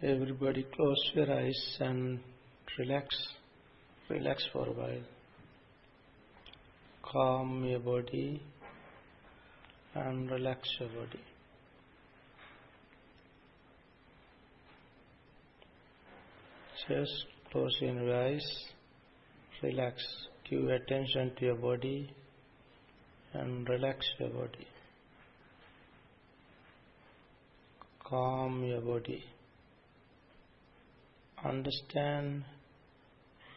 Everybody close your eyes and relax. Relax for a while. Calm your body and relax your body. Just close your eyes, relax. Give attention to your body and relax your body. Calm your body. Understand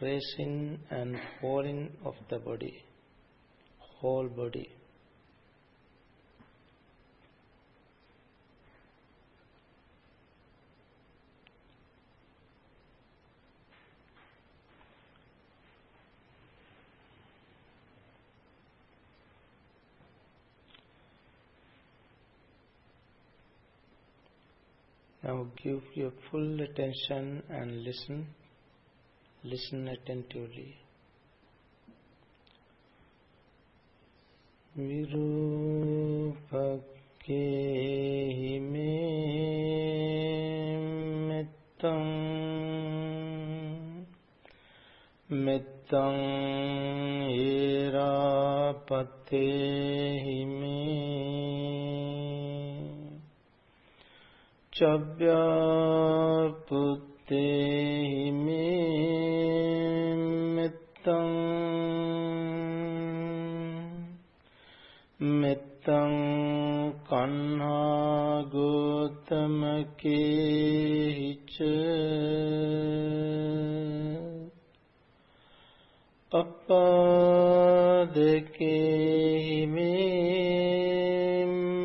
raising and falling of the body, whole body. Now give your full attention and listen. Listen attentively. Virupake me mettam mettam irapate me Chabya putte me mettam mettam kanha gotamake hicha appadake me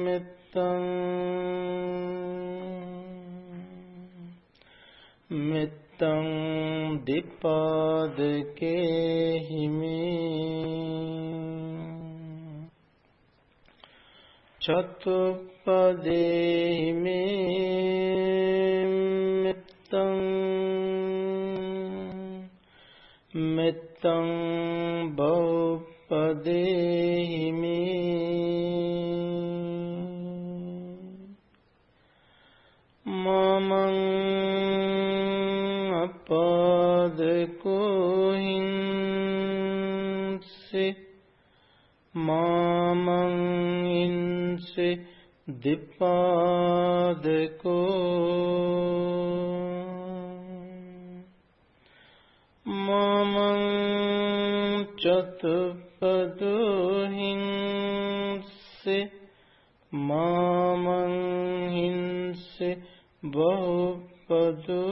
mettam mettam dipadake hime chatupade hime mettam mettam bahupade hime mamang padako hinse mamang hinse dipadako mamang chatupado hinse mamang hinse bahupado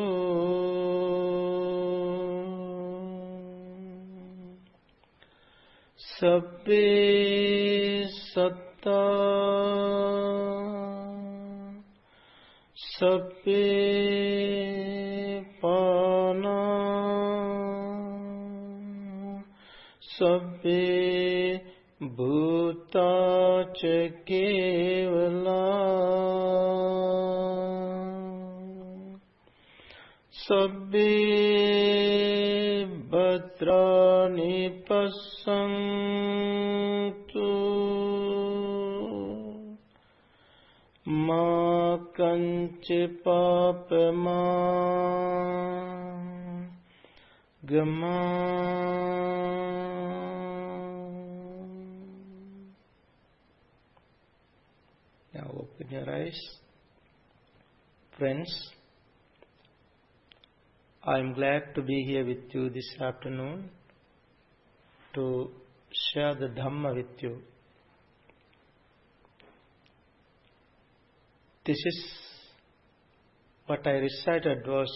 sabbe satta sabbe pana sabbe bhuta ca kevala sabbe bhadrani passantu ma kanche papama gama. Now open your eyes. Friends, I am glad to be here with you this afternoon to share the Dhamma with you. This is what I recited was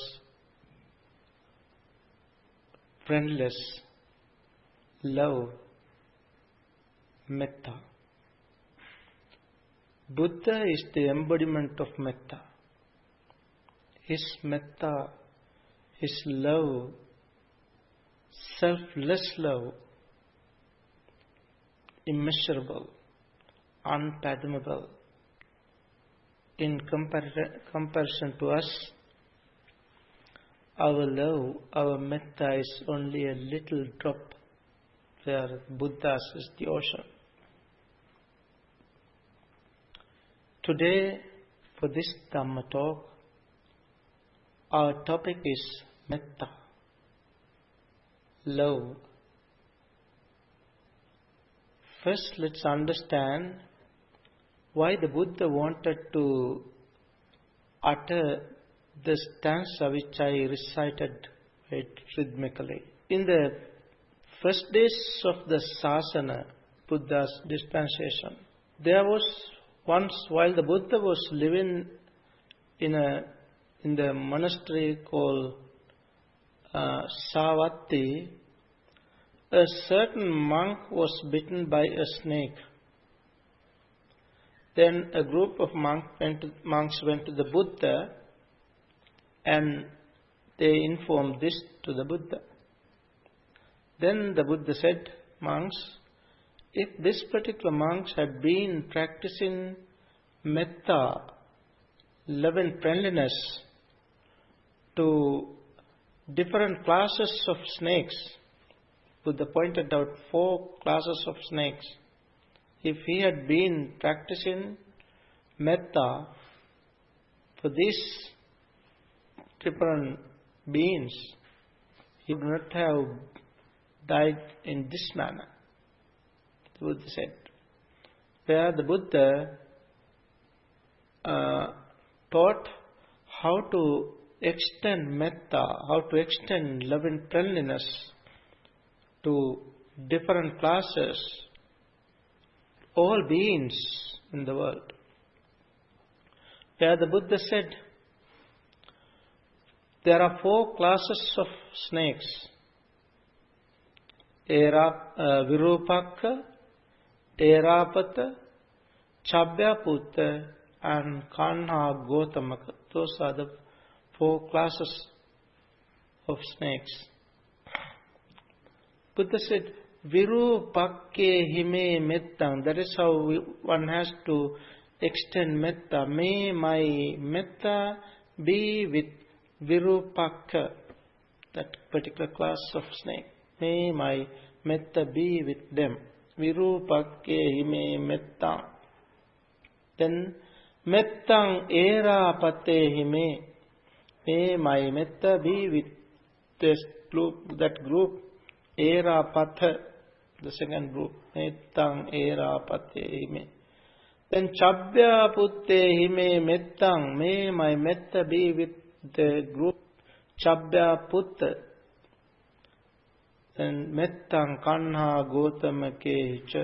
friendless, love, metta. Buddha is the embodiment of metta. His metta, his love, selfless love, immeasurable, unfathomable. In comparison to us, our love, our metta is only a little drop, where Buddha's is the ocean. Today, for this Dhamma talk, our topic is metta, love. First, let's understand why the Buddha wanted to utter the stanza which I recited rhythmically. In the first days of the Sasana, Buddha's dispensation, there was once, while the Buddha was living in the monastery called Savatthi, a certain monk was bitten by a snake. Then a group of monks went to the Buddha and they informed this to the Buddha. Then the Buddha said, monks, if this particular monks had been practicing metta, love and friendliness, to different classes of snakes, Buddha pointed out 4 classes of snakes. If he had been practicing metta for these different beings, he would not have died in this manner, the Buddha said. Where the Buddha taught how to extend metta, how to extend love and friendliness to different classes, all beings in the world. Where the Buddha said, there are 4 classes of snakes: Virupakka, Erapata, Chabbyaputta, and Kanha Gotamaka. Those are the 4 classes of snakes. Buddha said, Virupakke hime mettang. That is how one has to extend metta. May my metta be with Virupakka, that particular class of snake. May my metta be with them. Virupakke hime mettang. Then mettang erapate hime. May my metta be with that group. Erapatha, the second group. Mettang erapate hime. Then Chabya putte hime mettang. May my metta be with the group Chabya putta. Then mettang kanha gotamake cha.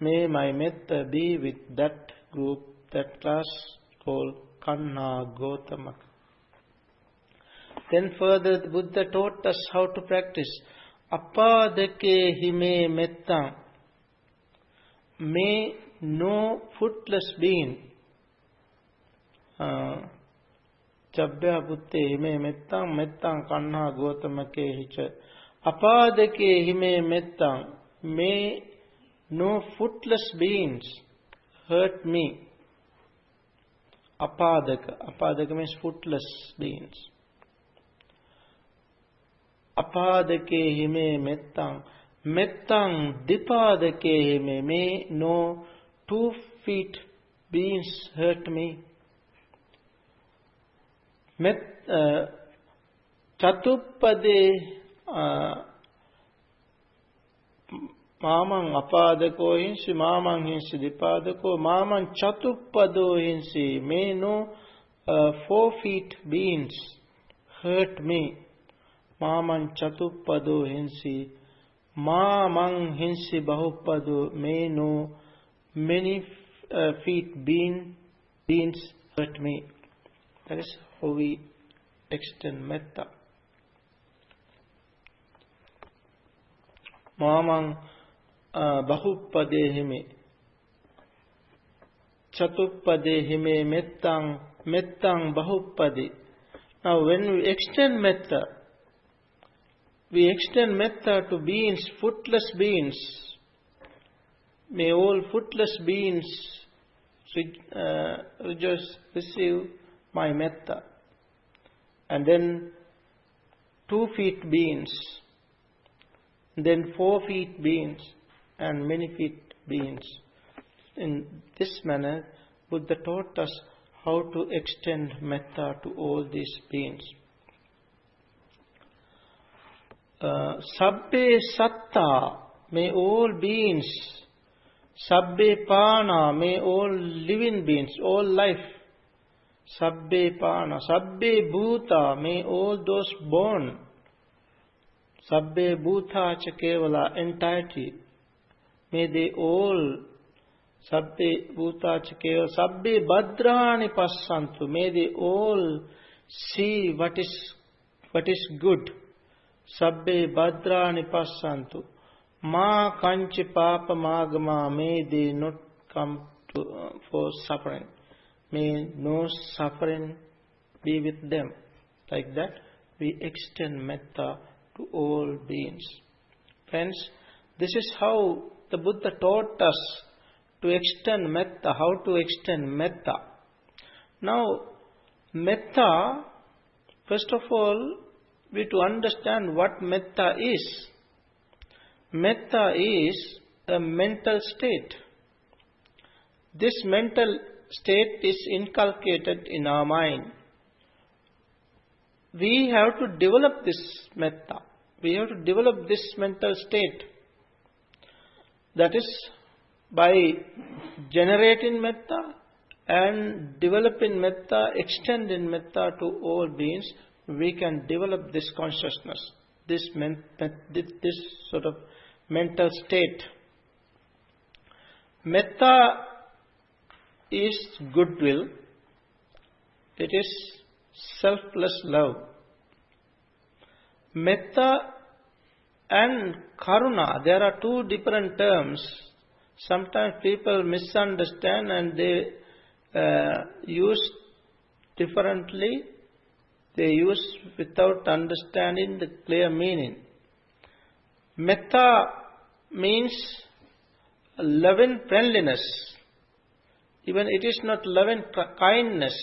May my metta be with that group, that class called kanha gotamaka. Then further the Buddha taught us how to practice apadake hime mettang. May no footless being, Chabya putte hime mettang, mettang kanha gotamake hicha. Apadake hime mettang. May no footless beings hurt me. Apadaka. Apadaka means footless beings. Apadake hime mettang. Mettang dipadake hime. May no 2 feet beings hurt me. Chatuppade mamang apadako hinsi, mamang hinsi dipadako, mamang chatuppado hinsi. May no 4 feet beings hurt me. Mamang chatuppado hinsi. Mamang hinsi bahuppado. May no many feet beings hurt me. That is how we extend metta. Mamang bahuppade hime. Chatuppade hime mettang. Mettang bahuppade. Now when we extend metta to beings, footless beings. May all footless beings receive my metta. And then 2 feet beings, then 4 feet beings, and many feet beings. In this manner, Buddha taught us how to extend metta to all these beings. Sabbe satta, may all beings. Sabbe pana, may all living beings, all life. Sabbe pana, sabbe bhuta, may all those born. Sabbe bhuta cha kevala, entirety. May they all, sabbe bhuta cha kevala, sabbe bhadrani passantu, may they all see what is good. Sabbe bhadrani passantu. Ma kanchi papa magama, may they not come for suffering. May no suffering be with them. Like that, we extend metta to all beings. Friends, this is how the Buddha taught us to extend metta, how to extend metta. Now, metta, first of all, we have to understand what metta is. Metta is a mental state. This mental state is inculcated in our mind. We have to develop this metta. We have to develop this mental state. That is, by generating metta and developing metta, extending metta to all beings, we can develop this consciousness, this sort of mental state. Metta is goodwill. It is selfless love. Metta and karuna, there are two different terms. Sometimes people misunderstand and they use differently. They use without understanding the clear meaning. Metta means loving friendliness. Even it is not loving kindness.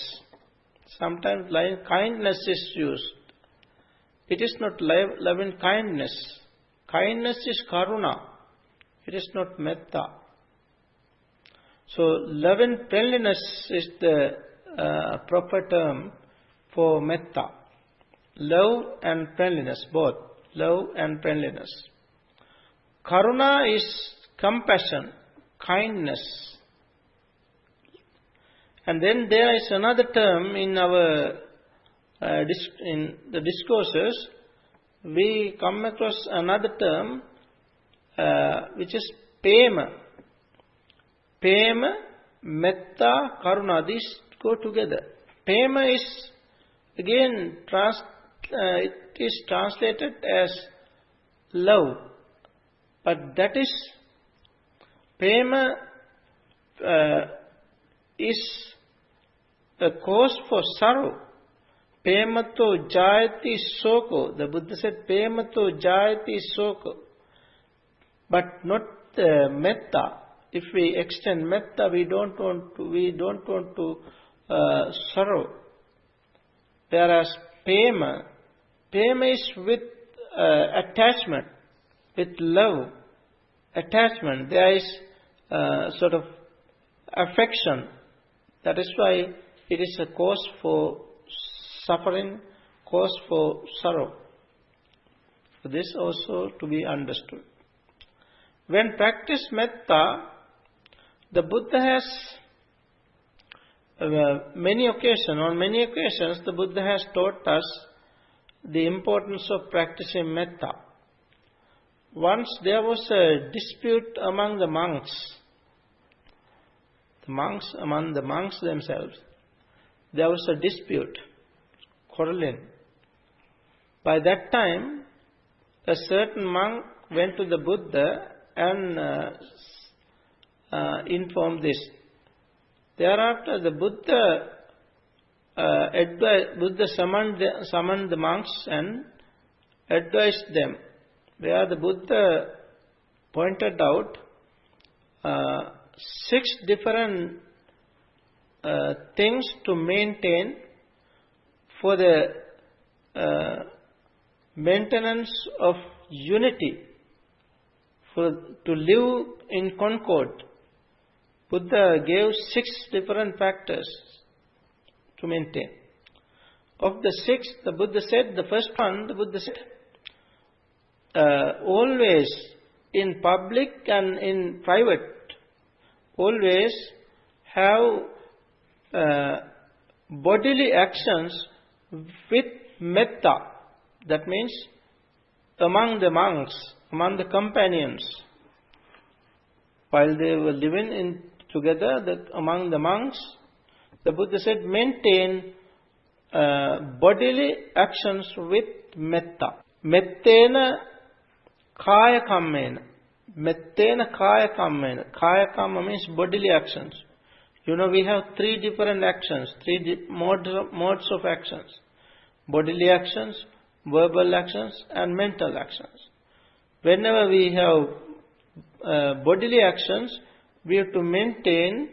Sometimes loving kindness is used. It is not loving kindness. Kindness is karuna. It is not metta. So loving friendliness is the proper term for metta. Love and friendliness, both. Love and friendliness. Karuna is compassion, kindness. And then there is another term in our in the discourses. We come across another term which is pema. Pema, metta, karuna. These go together. Pema is again it is translated as love, but that is pema is a cause for sorrow. Pemato jayati soko. The Buddha said pemato jayati soko, but not metta. If we extend metta, we don't want to sorrow. Whereas pema is with attachment, with love, attachment. There is sort of affection. That is why it is a cause for suffering, cause for sorrow. So this also to be understood. When practice metta, the Buddha has on many occasions the Buddha has taught us the importance of practicing metta. Once there was a dispute among the monks. Among the monks themselves, there was a dispute, quarreling. By that time, a certain monk went to the Buddha and informed this. Thereafter, the Buddha summoned the monks and advised them, where the Buddha pointed out 6 different things to maintain for the maintenance of unity, to live in concord. Buddha gave 6 different factors. to maintain. Of the 6, the Buddha said, the first one, the Buddha said, always in public and in private, always have bodily actions with metta. That means among the monks, among the companions. While they were living together among the monks, the Buddha said, maintain bodily actions with metta. Mettena kaya kammena. Mettena kaya kammena. Kaya kamma means bodily actions. You know, we have 3 different actions, 3 modes of actions. Bodily actions, verbal actions, and mental actions. Whenever we have bodily actions, we have to maintain,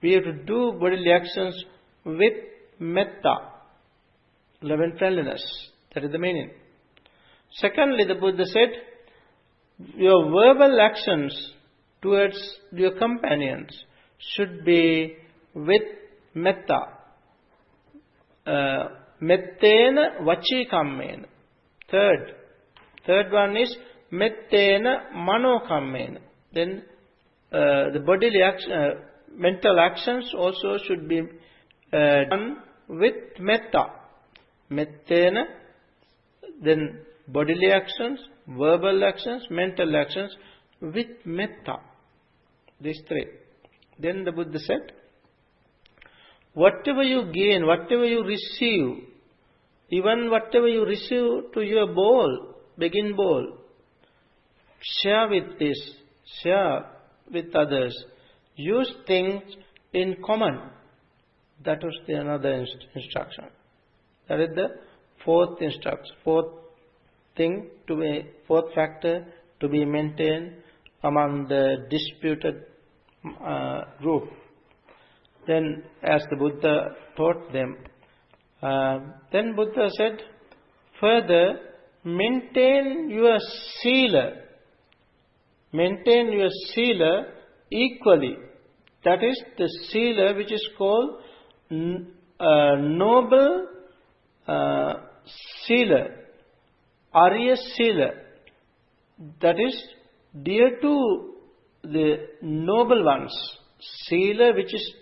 we have to do bodily actions with metta, love and friendliness. That is the meaning. Secondly, the Buddha said, your verbal actions towards your companions should be with metta. Mettena vachi kammena. Third one is mettena mano kammena. Then the bodily mental actions also should be done with metta. Mettena, then bodily actions, verbal actions, mental actions with metta. These 3. Then the Buddha said, whatever you gain, whatever you receive, even whatever you receive to your bowl, begging bowl, share with this, share with others. Use things in common. That was another instruction. That is the 4th instruction, 4th factor to be maintained among the disputed group. Then, as the Buddha taught them, then Buddha said, further, maintain your sila. Maintain your sila equally. That is the sila which is called noble sila, Arya sila. That is dear to the noble ones. Sila which is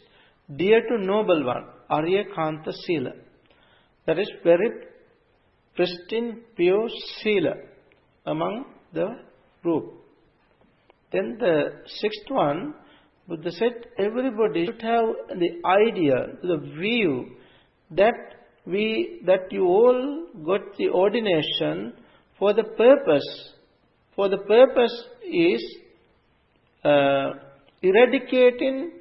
dear to noble one, Arya Kanta Sila. That is very pristine, pure Sila among the group. Then the 6th one, Buddha said, everybody should have the idea, the view that you all got the ordination for the purpose. For the purpose is eradicating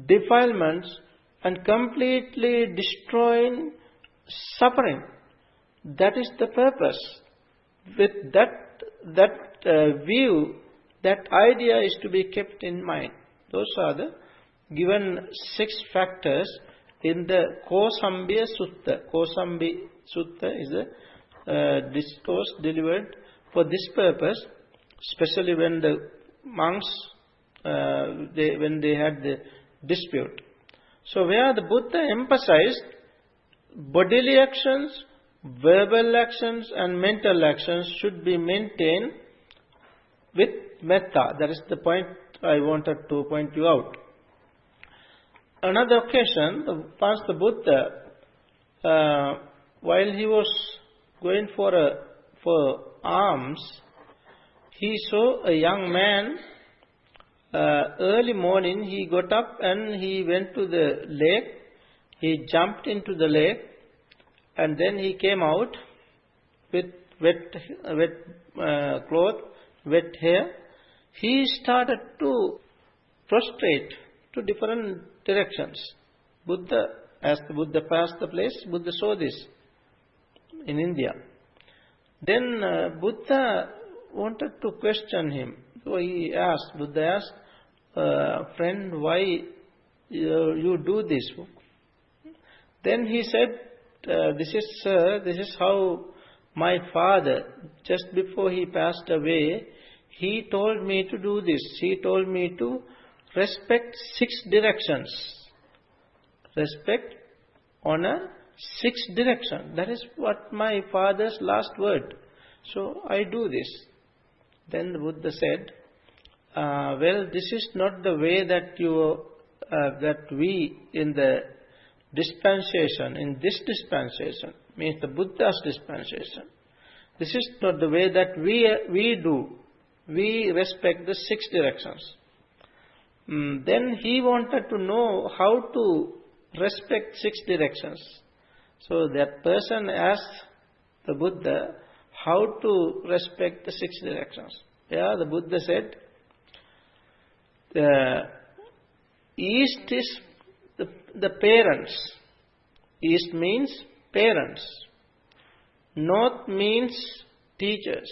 defilements and completely destroying suffering. That is the purpose. With that view, that idea is to be kept in mind. Those are the given 6 factors in the Kosambiya Sutta. Kosambi Sutta is a discourse delivered for this purpose, especially when the monks, when they had the dispute. So where the Buddha emphasized bodily actions, verbal actions and mental actions should be maintained with metta. That is the point I wanted to point you out. Another occasion, once the Buddha, while he was going for alms, he saw a young man. Early morning he got up and he went to the lake. He jumped into the lake and then he came out with wet cloth, wet hair. He started to prostrate to different directions. Buddha, as the Buddha passed the place, Buddha saw this in India. Then Buddha wanted to question him. So Buddha asked, friend, why you do this? Then he said, this is how my father, just before he passed away, he told me to do this. He told me to respect 6 directions. Respect on a 6 direction. That is what my father's last word. So I do this. Then the Buddha said, well, this is not the way that we in the dispensation, means the Buddha's dispensation. This is not the way that we do. We respect the 6 directions. Then he wanted to know how to respect 6 directions. So that person asked the Buddha how to respect the 6 directions. Yeah, the Buddha said, the east is the parents. East means parents. North means teachers.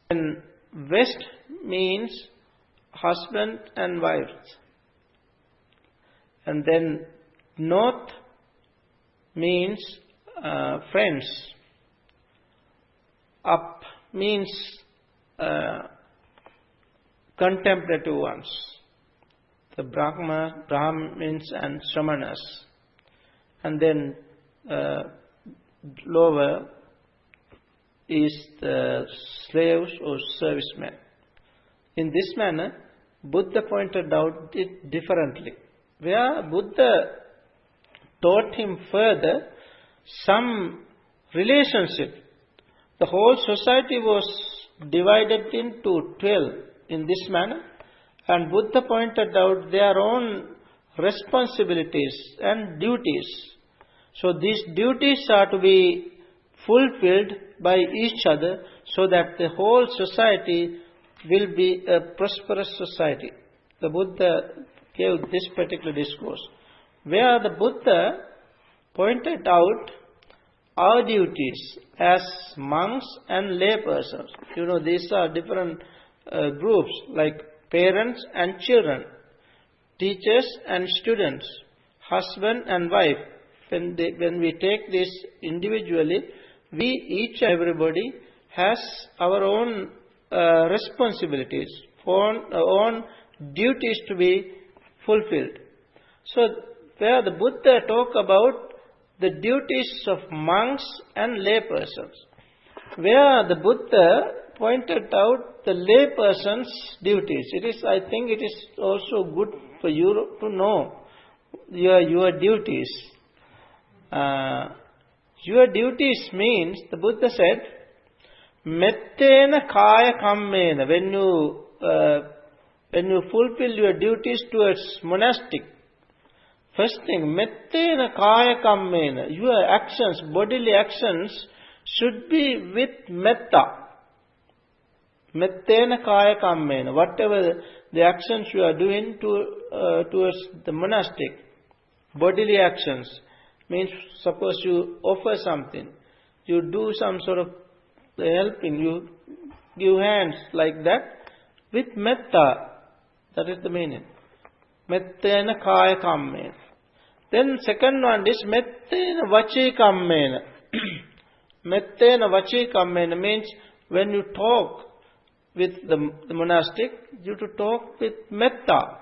And west means husband and wife. And then north means friends. Up means contemplative ones. The Brahmins and Shamanas. And then lower is the slaves or servicemen. In this manner, Buddha pointed out it differently. Where Buddha taught him further some relationship. The whole society was divided into 12 in this manner, and Buddha pointed out their own responsibilities and duties. So these duties are to be fulfilled by each other so that the whole society will be a prosperous society. The Buddha gave this particular discourse, where the Buddha pointed out our duties as monks and lay persons. You know, these are different groups like parents and children, teachers and students, husband and wife. When we take this individually, each and everybody has our own responsibilities, own duties to be fulfilled. So, where the Buddha talk about the duties of monks and laypersons, where the Buddha pointed out the layperson's duties. I think it is also good for you to know your duties. Your duties means, the Buddha said, mettena kaya kammena. When you fulfill your duties towards monastic, first thing, mettena kaya kammena. Your actions, bodily actions, should be with metta. Mettena kaya kammena. Whatever the actions you are doing towards the monastic, bodily actions, means suppose you offer something, you do some sort of helping, you give hands like that, with metta. That is the meaning. Mettena kaya kammena. Then second one is mettena vachi kammena. Mettena vachi kammena means when you talk with the monastic, you to talk with metta,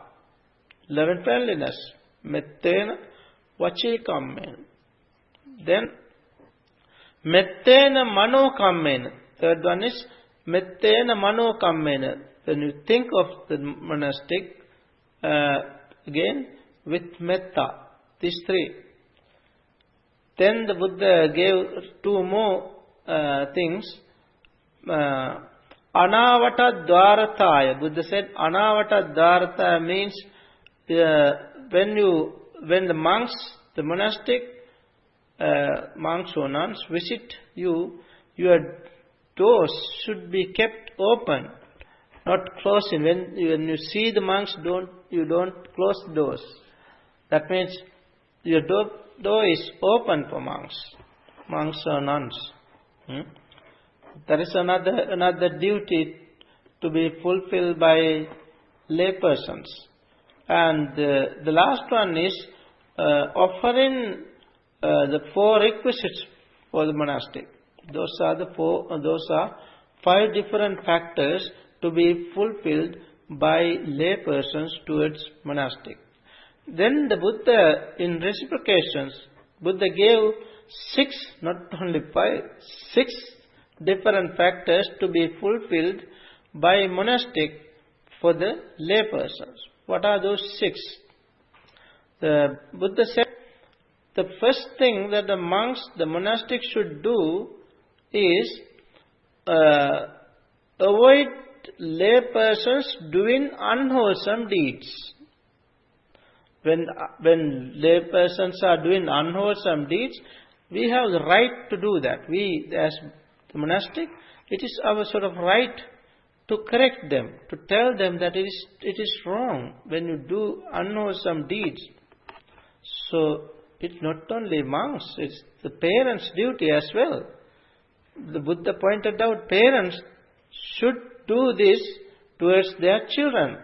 love and friendliness. Mettena vachi kammena. Then mettena mano kammena. Third one is mettena mano kammena. When you think of the monastic, again with metta. These 3. Then the Buddha gave 2 more things. Anavata dvarataya. Buddha said anavata dvarataya means when the monks, the monastic monks or nuns visit you, your doors should be kept open, not closing. When you see the monks, you don't close the doors. That means your door is open for monks or nuns. That is another duty to be fulfilled by lay persons. And the last one is offering the 4 requisites for the monastic. Those are 5 different factors to be fulfilled by lay persons towards monastic. Then the Buddha, in reciprocations, Buddha gave 6, not only 5, 6 different factors to be fulfilled by monastic for the laypersons. What are those 6? The Buddha said the first thing that the monks, the monastics should do is avoid laypersons doing unwholesome deeds. When laypersons are doing unwholesome deeds, we have the right to do that. We, as the monastic, it is our sort of right to correct them, to tell them that it is wrong when you do unwholesome deeds. So, it's not only monks, it's the parents' duty as well. The Buddha pointed out parents should do this towards their children.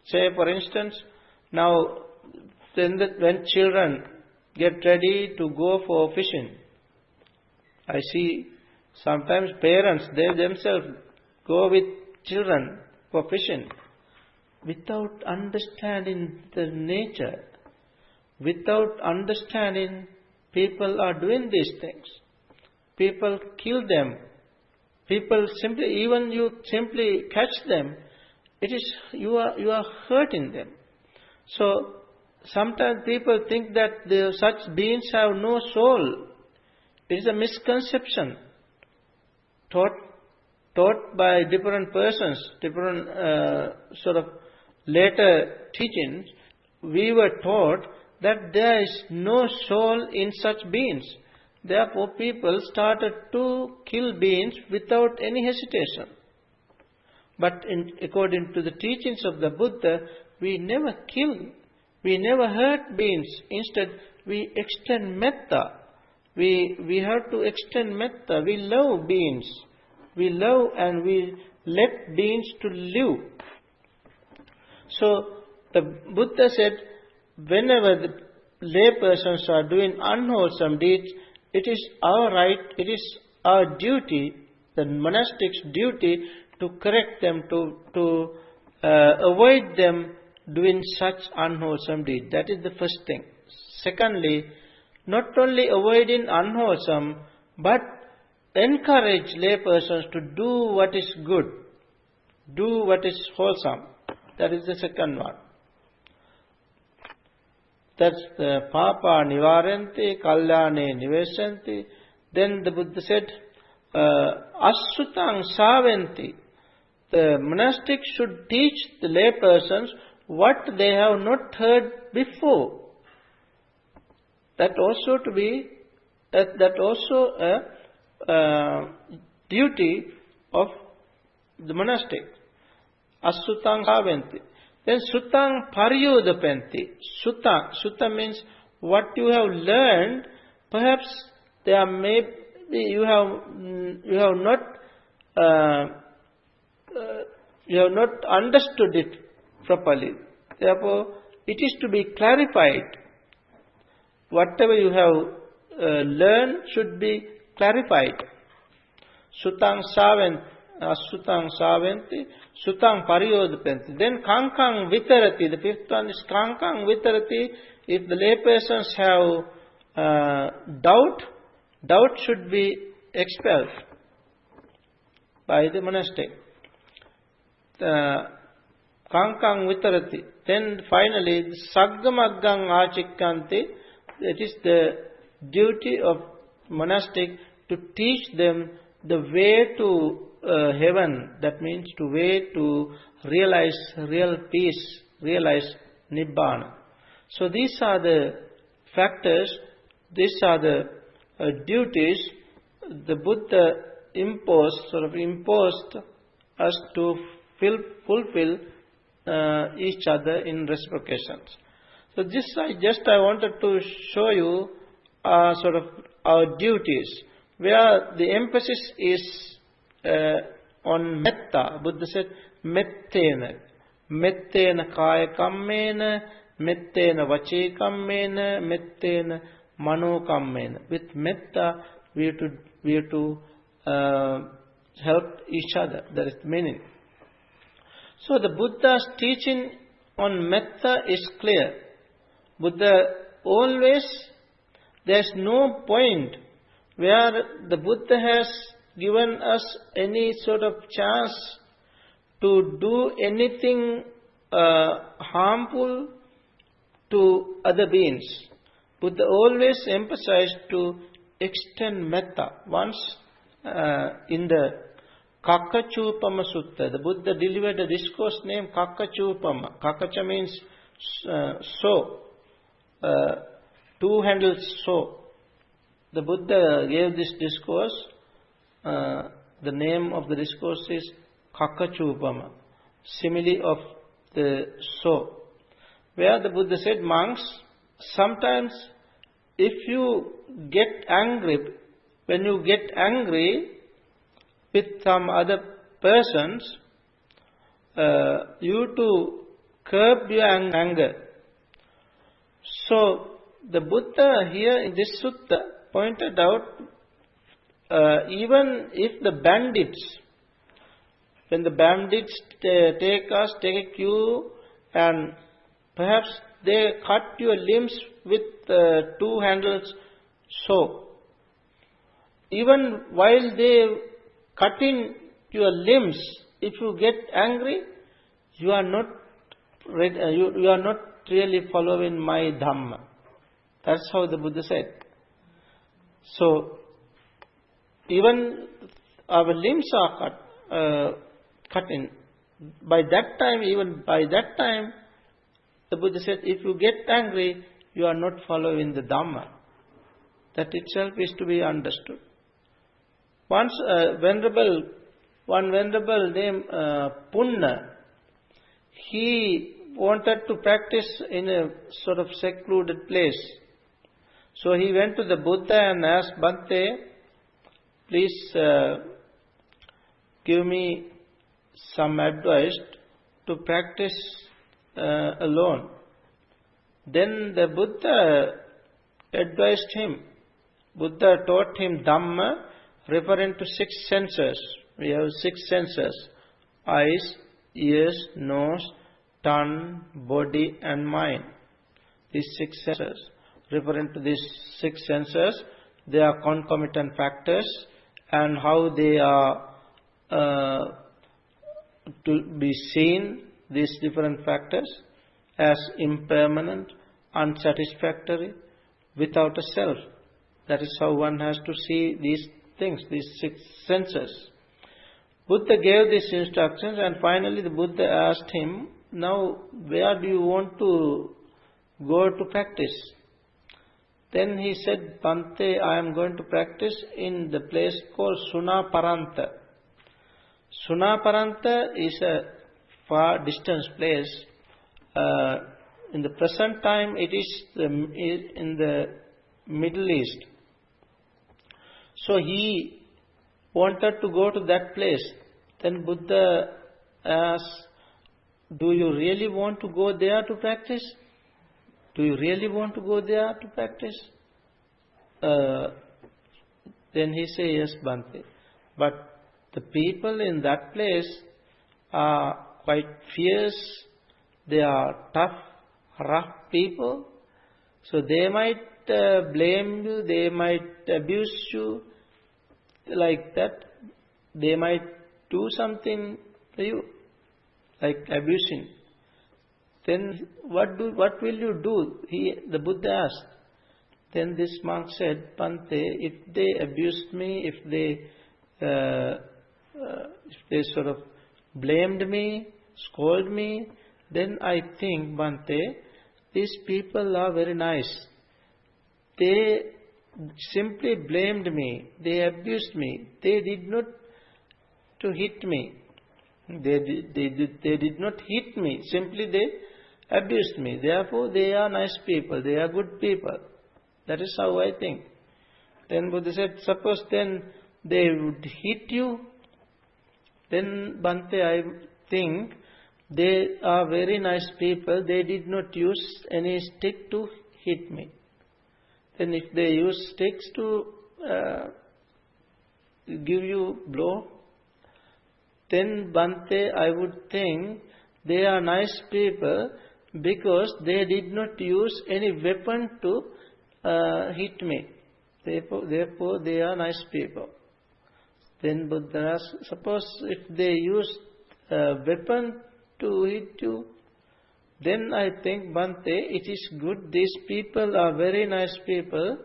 Say, for instance, now when children get ready to go for fishing, I see sometimes parents, they themselves go with children for fishing without understanding the nature, without understanding people are doing these things. People kill them. People simply, even you simply catch them, it is you are hurting them. So sometimes people think that such beings have no soul. It is a misconception taught by different persons, different sort of later teachings. We were taught that there is no soul in such beings. Therefore, people started to kill beings without any hesitation. But according to the teachings of the Buddha, we never kill, we never hurt beings. Instead, we extend metta. We have to extend metta. We love beings. We love and we let beings to live. So, the Buddha said, whenever the laypersons are doing unwholesome deeds, it is our right, it is our duty, the monastic's duty, to correct them, to avoid them doing such unwholesome deeds. That is the first thing. Secondly, not only avoiding unwholesome, but encourage laypersons to do what is good, do what is wholesome. That is the second one. That's the papa nivaranti, kalyane niveshanti. Then the Buddha said, asutang savanti. The monastic should teach the laypersons what they have not heard before. That also a duty of the monastic. Asutang savanti. Then sutang paryodapenti. Sutta means what you have learned. Perhaps there may be you have not understood it properly. Therefore, it is to be clarified. Whatever you have learned should be clarified. Sutang savanti. Asutang savanti, sutang paryodapenti. Then kankang vitarati. The fifth one is kankang vitarati. If the laypersons have doubt should be expelled by the monastic. Kankang vitarati. Then finally, saggamaggang achikkanti. That is the duty of monastic to teach them the way to heaven, that means to way to realize real peace, realize Nibbana. So these are the factors, these are the duties the Buddha imposed us to fulfill each other in reciprocations. So this I wanted to show you sort of our duties, where the emphasis is on metta. Buddha said, mettena. Mettena kaya kammena, mettena vache kammena, mettena mano kammena. With metta, we have to help each other. That is the meaning. So the Buddha's teaching on metta is clear. Buddha always, there's no point where the Buddha has given us any sort of chance to do anything harmful to other beings. Buddha always emphasized to extend metta. Once in the Kakachupama Sutta, the Buddha delivered a discourse named Kakachupama. Kakacha means saw, two-handled saw. The Buddha gave this discourse, the name of the discourse is Kakachupama, simile of the saw, where the Buddha said, monks, sometimes if you get angry, when you get angry with some other persons, you to curb your anger. So the Buddha here in this sutta pointed out, even if the bandits, when the bandits take a cue and perhaps they cut your limbs with two-handled saw, even while they cutting your limbs, if you get angry, you are not really following my Dhamma. That's how the Buddha said. So, even our limbs are cutting. By that time, the Buddha said, if you get angry, you are not following the Dhamma. That itself is to be understood. Once one venerable named Punna, he wanted to practice in a sort of secluded place. So he went to the Buddha and asked, Bhante, please give me some advice to practice alone. Then the Buddha advised him. Buddha taught him Dhamma, referring to 6 senses. We have 6 senses: eyes, ears, nose, tongue, body and mind. These 6 senses. Referring to these 6 senses, they are concomitant factors, and how they are to be seen, these different factors, as impermanent, unsatisfactory, without a self. That is how one has to see these things, these 6 senses. Buddha gave these instructions, and finally the Buddha asked him, now where do you want to go to practice? Then he said, Bhante, I am going to practice in the place called Sunaparanta. Sunaparanta is a far distance place. In the present time, it is in the Middle East. So he wanted to go to that place. Then Buddha asked, do you really want to go there to practice? Do you really want to go there to practice? Then he said, yes, Bhante. But the people in that place are quite fierce. They are tough, rough people. So they might blame you, they might abuse you like that. They might do something to you, like abusing. Then what will you do? The Buddha asked. Then this monk said, Bhante, if they abused me, if they sort of blamed me, scolded me, then I think, Bhante, these people are very nice. They simply blamed me. They abused me. They did not to hit me. They did not hit me. Simply they abused me. Therefore, they are nice people. They are good people. That is how I think. Then Buddha said, suppose then they would hit you, then Bhante, I think they are very nice people. They did not use any stick to hit me. Then if they use sticks to give you blow, then Bhante, I would think they are nice people. because they did not use any weapon to hit me. Therefore, they are nice people. Then Buddha asked, suppose if they use a weapon to hit you, then I think, Bhante, it is good. These people are very nice people.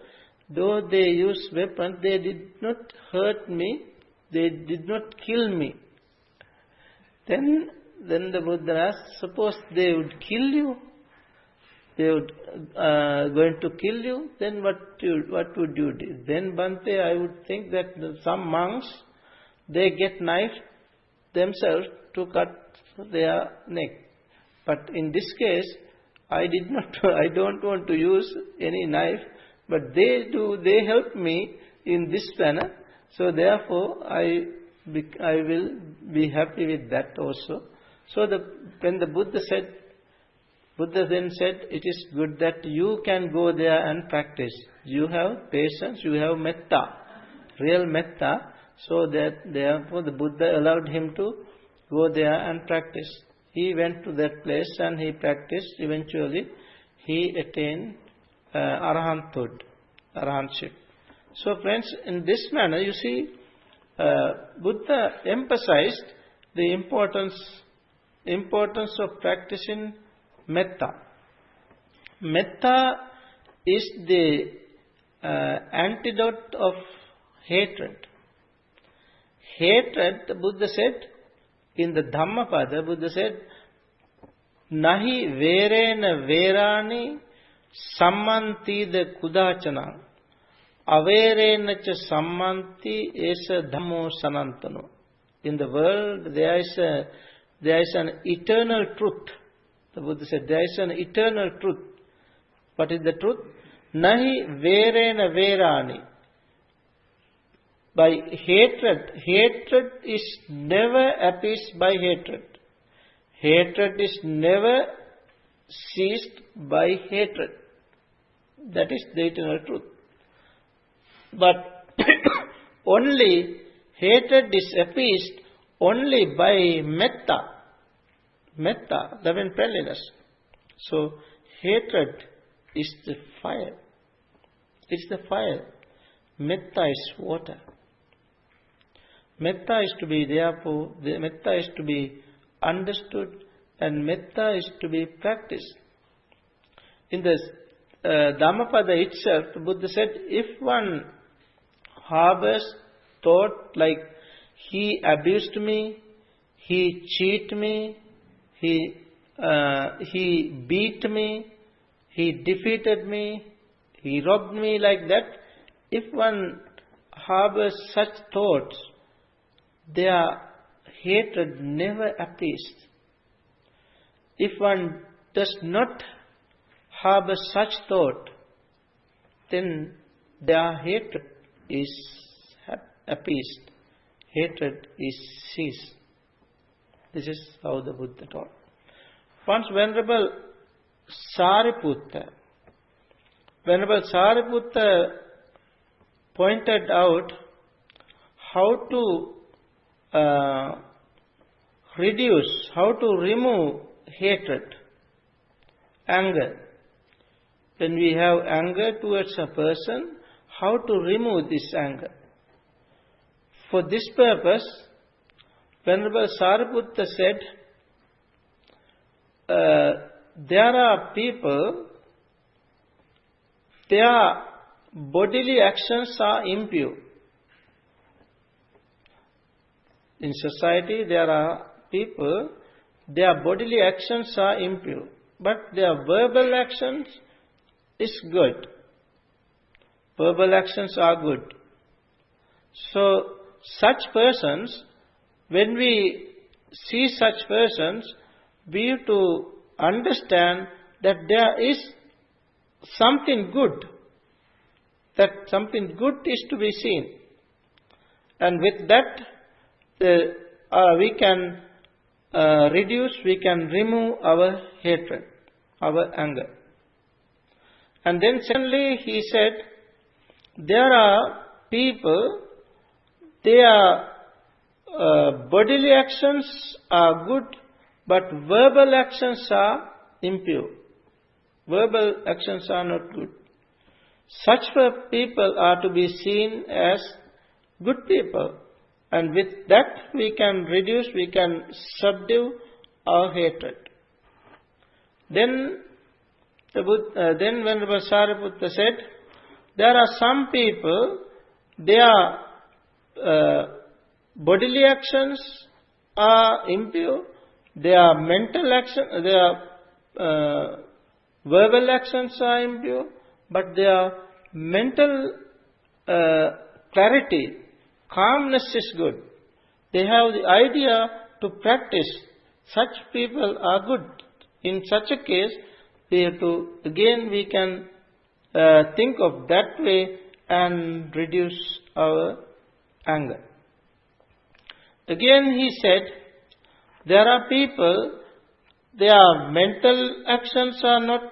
Though they use weapons, they did not hurt me. They did not kill me. Then the Buddha asked, suppose they would kill you, they would going to kill you, then what would you do? Then Bhante, I would think that some monks, they get knife themselves to cut their neck. But in this case, I don't want to use any knife, but they help me in this manner. So therefore, I will be happy with that also. So when the Buddha then said, it is good that you can go there and practice. You have patience, you have metta, real metta. So that therefore the Buddha allowed him to go there and practice. He went to that place and he practiced. Eventually, he attained arahanthood, arahantship. So friends, in this manner, you see, Buddha emphasized the importance of practicing metta. Metta is the antidote of hatred. Hatred, the Buddha said, in the Dhammapada, Buddha said, Nahi verena verani sammanti de kudachana averena cha sammanti esa dhammo sanantano. In the world, there is an eternal truth. The Buddha said, there is an eternal truth. What is the truth? Nahi verena verani. By hatred is never appeased by hatred. Hatred is never ceased by hatred. That is the eternal truth. But only hatred is appeased only by metta. Metta, loving friendliness. So hatred is the fire. It's the fire. Metta is water. Metta is to be, therefore, metta is to be understood and metta is to be practiced. In the Dhammapada itself, the Buddha said, if one harbors thought like he abused me, he cheated me, he beat me, he defeated me, he robbed me like that, if one harbors such thoughts, their hatred never appeased. If one does not harbor such thought, then their hatred is appeased. Hatred is ceased. This is how the Buddha taught. Once Venerable Sariputta pointed out how to how to remove hatred, anger. When we have anger towards a person, how to remove this anger. For this purpose, Venerable Sariputta said, there are people, their bodily actions are impure. In society, there are people, their bodily actions are impure, but their verbal actions is good. Verbal actions are good. So, such persons, when we see such persons, we have to understand that there is something good. That something good is to be seen. And with that, we can reduce, we can remove our hatred, our anger. And then secondly, he said, there are people, their bodily actions are good, but verbal actions are impure. Verbal actions are not good. Such people are to be seen as good people. And with that we can reduce, we can subdue our hatred. Then Venerable Sariputta said, there are some people, their bodily actions are impure, their mental action, their verbal actions are impure, but their mental clarity, calmness is good. They have the idea to practice. Such people are good. In such a case, we have to, again we can think of that way and reduce our anger. Again he said, there are people, their mental actions are not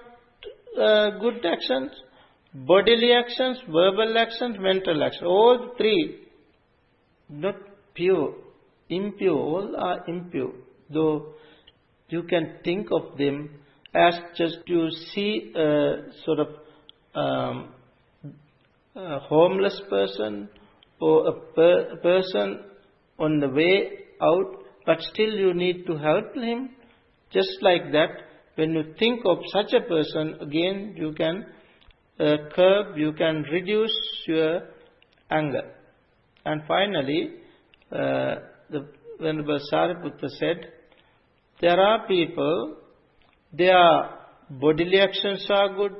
good actions, bodily actions, verbal actions, mental actions. All three not pure, impure, all are impure. Though you can think of them as just you see a sort of a homeless person or a person on the way out, but still you need to help him. Just like that, when you think of such a person, again you can curb, you can reduce your anger. And finally, the Venerable Sariputta said, there are people, their bodily actions are good,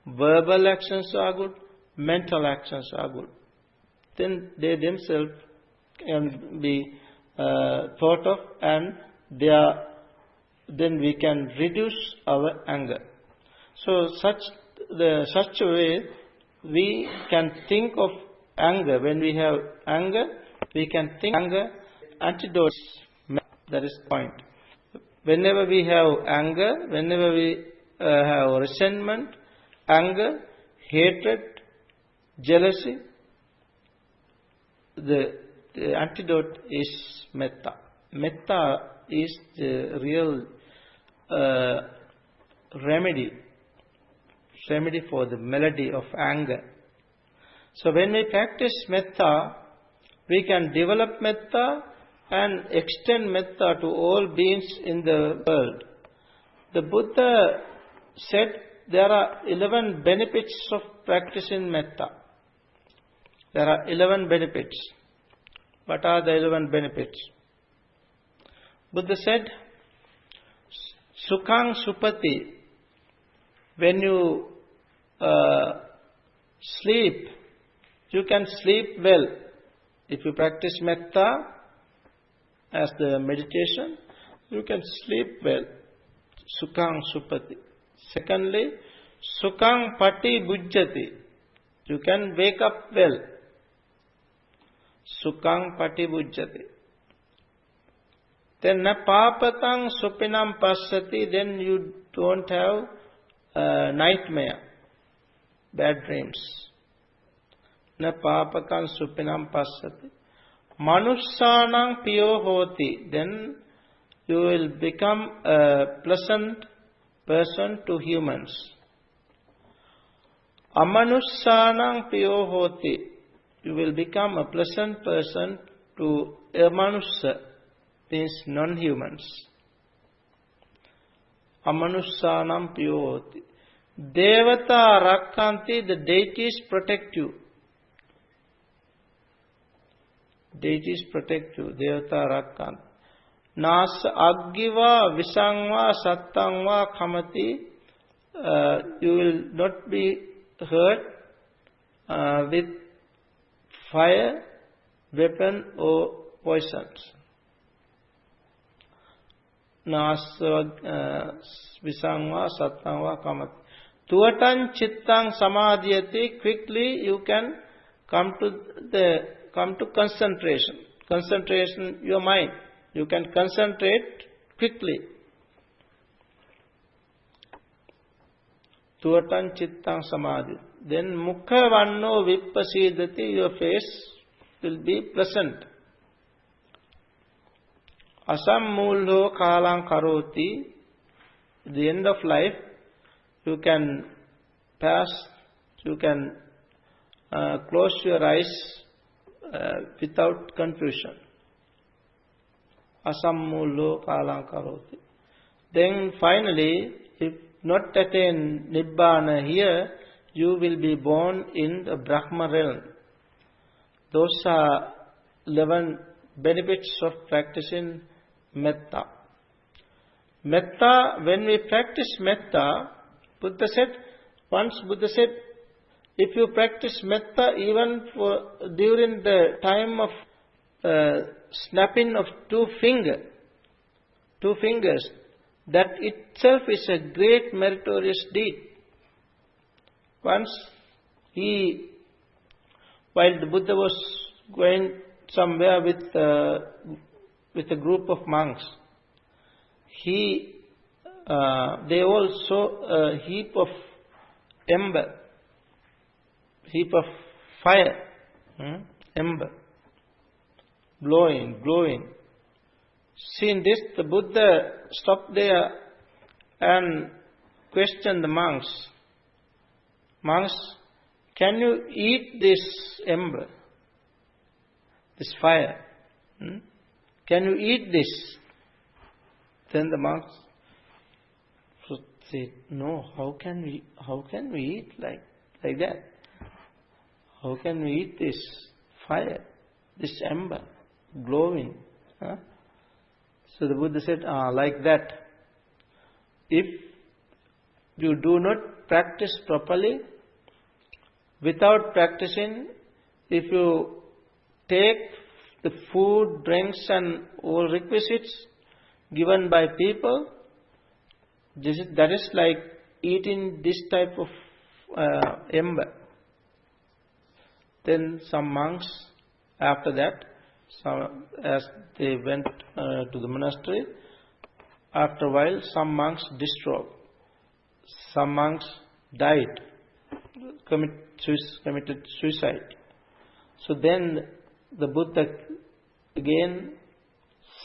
verbal actions are good, mental actions are good. Then they themselves can be thought of, and then we can reduce our anger. So such a way we can think of anger. When we have anger, we can think anger antidotes. That is the point. Whenever we have anger, whenever we have resentment, anger, hatred, jealousy, the antidote is metta. Metta is the real remedy for the malady of anger. So when we practice metta, we can develop metta and extend metta to all beings in the world. The Buddha said there are 11 benefits of practicing metta. There are 11 benefits. What are the 11 benefits? Buddha said, Sukhang Supati. When you sleep, you can sleep well. If you practice metta as the meditation, you can sleep well. Sukhang Supati. Secondly, Sukhang Pati Bujjati. You can wake up well. Sukhang Pati Bujjati. Then na papatang supinam passati, then you don't have nightmare, bad dreams. Na papakang supinam passati. Manussanang piyo hoti, then you will become a pleasant person to humans. Amanussanang piyo hoti, you will become a pleasant person to amanussa, means non-humans. Amanussanam piyoti. Devata rakkanti, the deities protect you. Deities protect you. Devata rakkanti. Nasa aggiva visangva sattangva kamati. You will not be hurt with fire, weapon or poisons. Nasa visangva sattangva kamati. Tuatan chittang samadhyati, quickly you can come to concentration. Concentration, your mind. You can concentrate quickly. Tuatan chittang samadhi. Then mukha vanno vippasidati, your face will be pleasant. Asammulho kalang karoti, at the end of life, you can pass, you can close your eyes without confusion. Asammullo kalang karoti. Then finally, if not attain Nibbana here, you will be born in the Brahma realm. Those are 11 benefits of practicing metta. Metta, when we practice metta, Buddha said, if you practice metta even during the time of snapping of two fingers, that itself is a great meritorious deed. Once while the Buddha was going somewhere with a group of monks, they all saw a heap of fire, ember, glowing. Seeing this, the Buddha stopped there and questioned the monks. Monks, can you eat this ember, this fire? Can you eat this? Then the monks said, no, how can we eat like that? How can we eat this fire, this ember, glowing? Huh? So the Buddha said, like that. If you do not practice properly, without practicing, if you take the food, drinks and all requisites given by people, that is like eating this type of ember. Then some monks, after that, as they went to the monastery, after a while some monks distraught. Some monks died, committed suicide. So then the Buddha again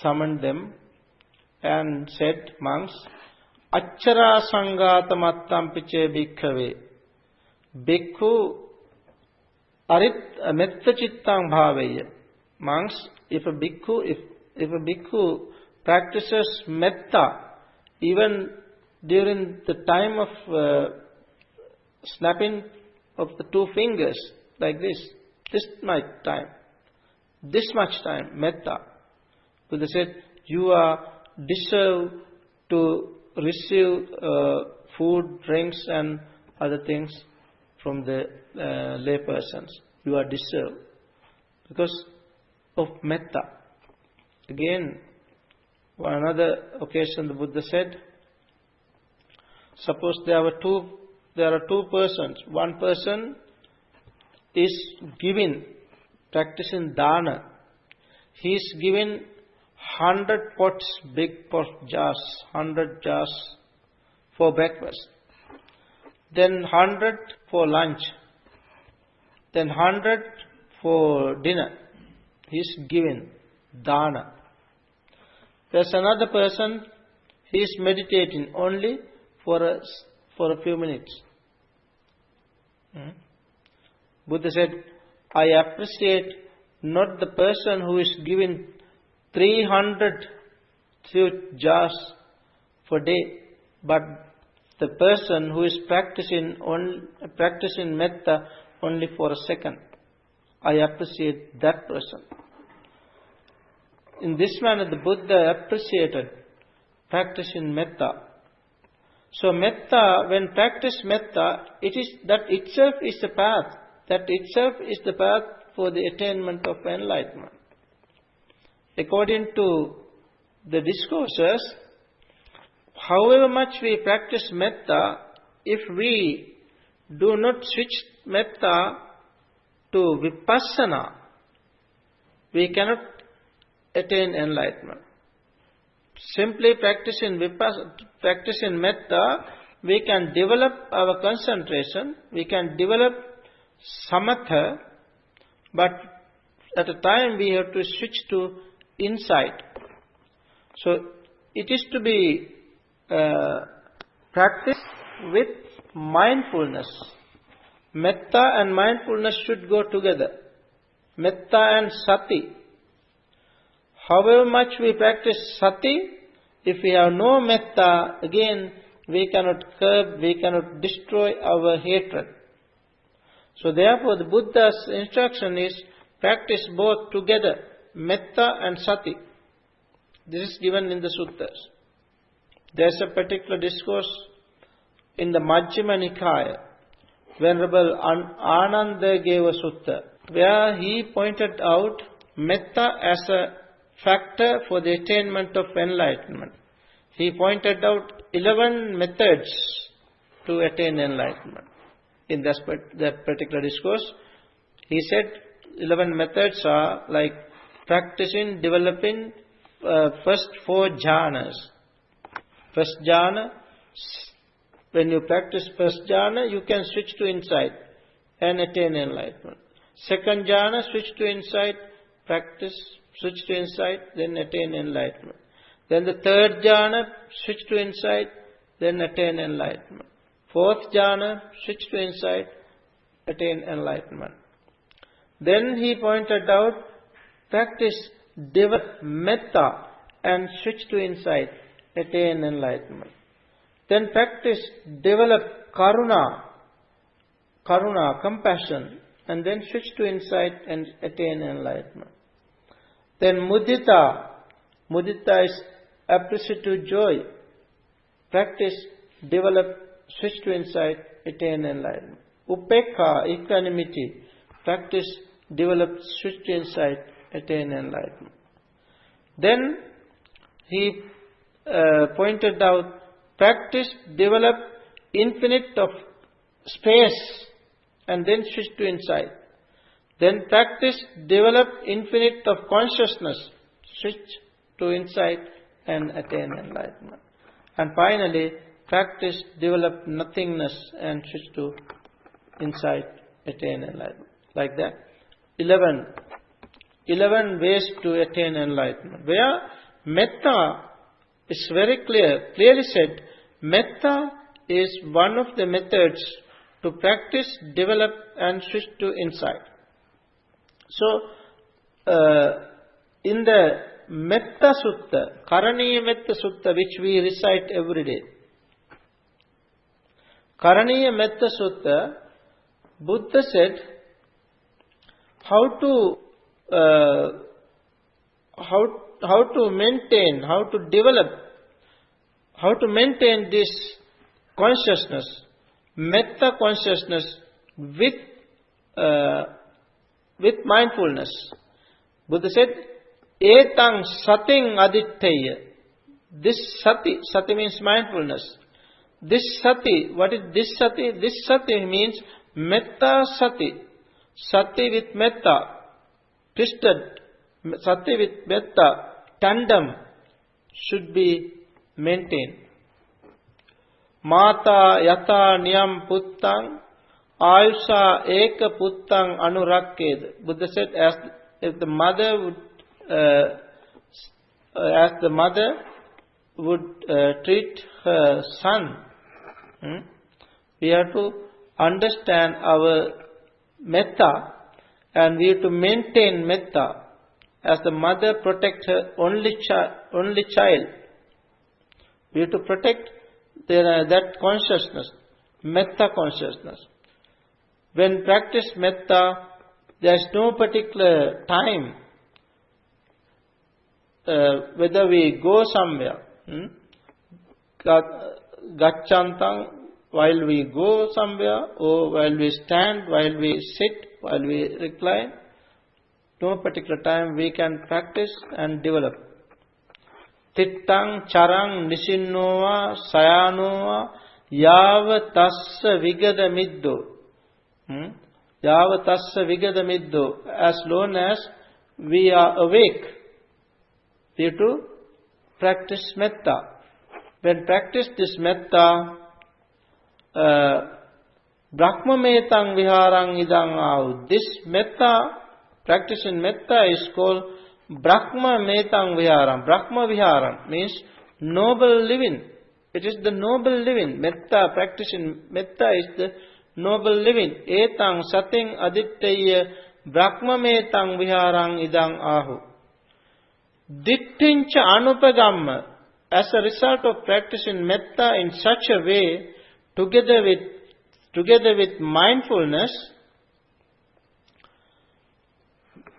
summoned them and said, monks, Achara Sangata Mattam Piche Bhikkhave Bhikkhu Arit Metta Chittang Bhaveya. Monks, if a bhikkhu practices metta even during the time of snapping of the two fingers, like this much time, metta, Buddha said, you are deserve to receive food, drinks and other things from the lay persons. You are deserved because of metta. Again, on another occasion the Buddha said, suppose there are two persons. One person is practicing dana. He is giving 100 pots, big pot jars, 100 jars for breakfast. Then 100 for lunch. Then 100 for dinner. He is giving dana. There's another person, he is meditating only for a few minutes. Buddha said, I appreciate not the person who is giving 300 jars for day, but the person who is practicing metta only for a second. I appreciate that person. In this manner, the Buddha appreciated practicing metta. So metta, when practice metta, that itself is the path. That itself is the path for the attainment of enlightenment. According to the discourses, however much we practice metta, if we do not switch metta to vipassana, we cannot attain enlightenment. Simply practicing metta, we can develop our concentration, we can develop samatha, but at a time we have to switch to insight. So it is to be practice with mindfulness. Metta and mindfulness should go together. Metta and sati. However much we practice sati, if we have no metta, again we cannot curb, we cannot destroy our hatred. So therefore the Buddha's instruction is practice both together, metta and sati. This is given in the suttas. There is a particular discourse in the Majjhima Nikaya, Venerable Ananda gave a sutta, where he pointed out metta as a factor for the attainment of enlightenment. He pointed out 11 methods to attain enlightenment. In that particular discourse, he said 11 methods are like practicing, developing first 4 jhanas. First jhana, when you practice first jhana, you can switch to insight and attain enlightenment. Second jhana, switch to insight, practice, switch to insight, then attain enlightenment. Then the third jhana, switch to insight, then attain enlightenment. Fourth jhana, switch to insight, attain enlightenment. Then he pointed out, practice, develop metta and switch to insight, attain enlightenment. Then practice, develop karuna, compassion, and then switch to insight and attain enlightenment. Then mudita is appreciative joy. Practice, develop, switch to insight, attain enlightenment. Upekha, equanimity. Practice, develop, switch to insight, attain enlightenment. Then he pointed out, practice, develop infinite of space and then switch to insight. Then practice, develop infinite of consciousness, switch to insight and attain enlightenment. And finally, practice, develop nothingness and switch to insight, attain enlightenment. Like that. 11 ways to attain enlightenment. Where metta is very clearly said, metta is one of the methods to practice, develop and switch to insight. So, in the Metta Sutta, Karaniya Metta Sutta, which we recite every day, Karaniya Metta Sutta, Buddha said how to maintain, how to develop, how to maintain this consciousness, metta consciousness with mindfulness. Buddha said, etang sating aditteya. This sati means mindfulness. This sati, what is this sati? This sati means metta sati. Sati with metta, twisted, sati with metta, tandem should be maintained. Mata yata niyam puttang ayusa eka puttang anurakkeda. Buddha said, as the mother would treat her son, we have to understand our metta and we have to maintain metta as the mother protects her only child. We have to protect that consciousness, metta consciousness. When practice metta, there is no particular time whether we go somewhere. Gacchantang, while we go somewhere, or while we stand, while we sit, while we recline. No particular time we can practice and develop. Tittang charang nisinnova sayanova yava tassa vigada middo. Yava tassa vigada middo. As long as we are awake, we have to practice metta. When practice this metta, Brahma metang viharang idang au. This metta, practice in metta is called Brahma metang viharam. Brahma viharam means noble living. It is the noble living. Metta, practicing metta is the noble living. Etang sating aditteya brahmametang viharang idang ahu. Dittincha anupagamma. As a result of practicing metta in such a way, together with mindfulness,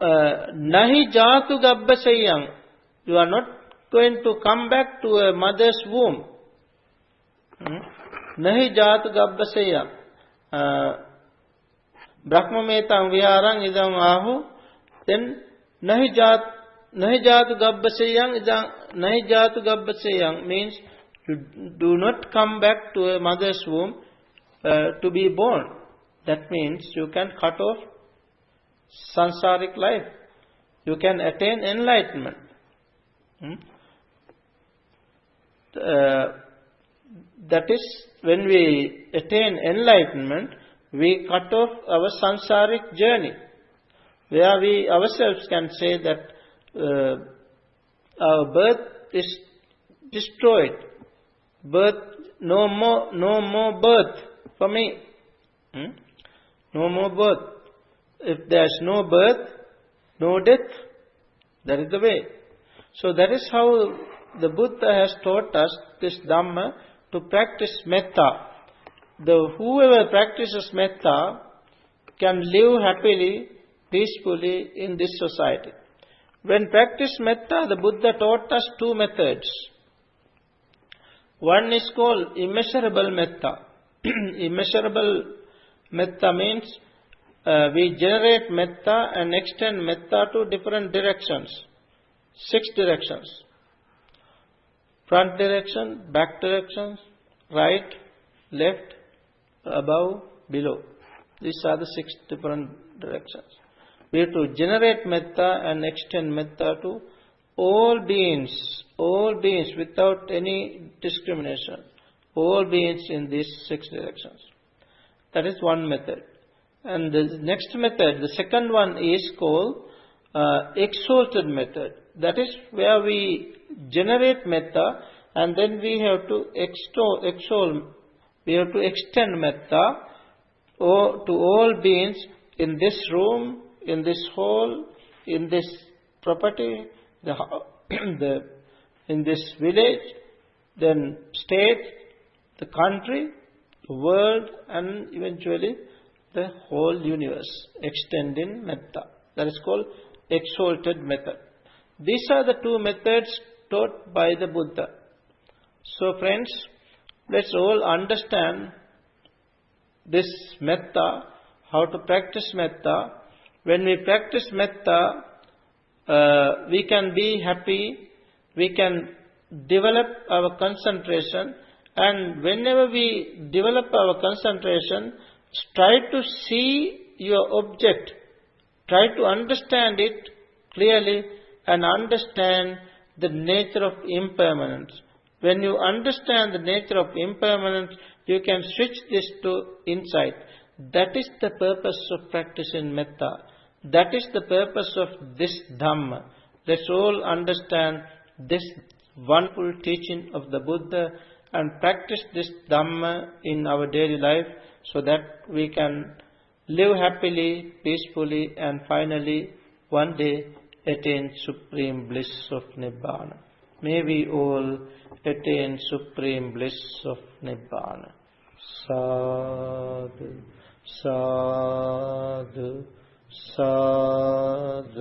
nahi jatu gabbasayang. You are not going to come back to a mother's womb. Nahi jatu gabbasayang. Brahmametang viharang idang ahu. Then nahi jatu gabbasayang means you do not come back to a mother's womb to be born. That means you can cut off sansaric life. You can attain enlightenment. That is, when we attain enlightenment, we cut off our sansaric journey, where we ourselves can say that our birth is destroyed. No more birth for me. No more birth. If there is no birth, no death. That is the way. So that is how the Buddha has taught us this Dhamma, to practice metta. Whoever practices metta can live happily, peacefully in this society. When practice metta, the Buddha taught us two methods. One is called immeasurable metta. Immeasurable metta means we generate metta and extend metta to different directions. 6 directions. Front direction, back directions, right, left, above, below. These are the 6 different directions. We have to generate metta and extend metta to all beings without any discrimination. All beings in these 6 directions. That is one method. And the next method, the second one is called exalted method. That is where we generate metta and then we have to we have to extend metta to all beings in this room, in this hall, in this property, in this village, then state, the country, the world, and eventually the whole universe, extending metta. That is called exalted method. These are the 2 methods taught by the Buddha. So friends, let's all understand this metta, how to practice metta. When we practice metta, we can be happy, we can develop our concentration, and whenever we develop our concentration, try to see your object, try to understand it clearly and understand the nature of impermanence. When you understand the nature of impermanence, you can switch this to insight. That is the purpose of practicing metta. That is the purpose of this Dhamma. Let's all understand this wonderful teaching of the Buddha and practice this Dhamma in our daily life so that we can live happily, peacefully, and finally one day attain supreme bliss of Nibbana. May we all attain supreme bliss of Nibbana. Sadhu, sadhu, sadhu.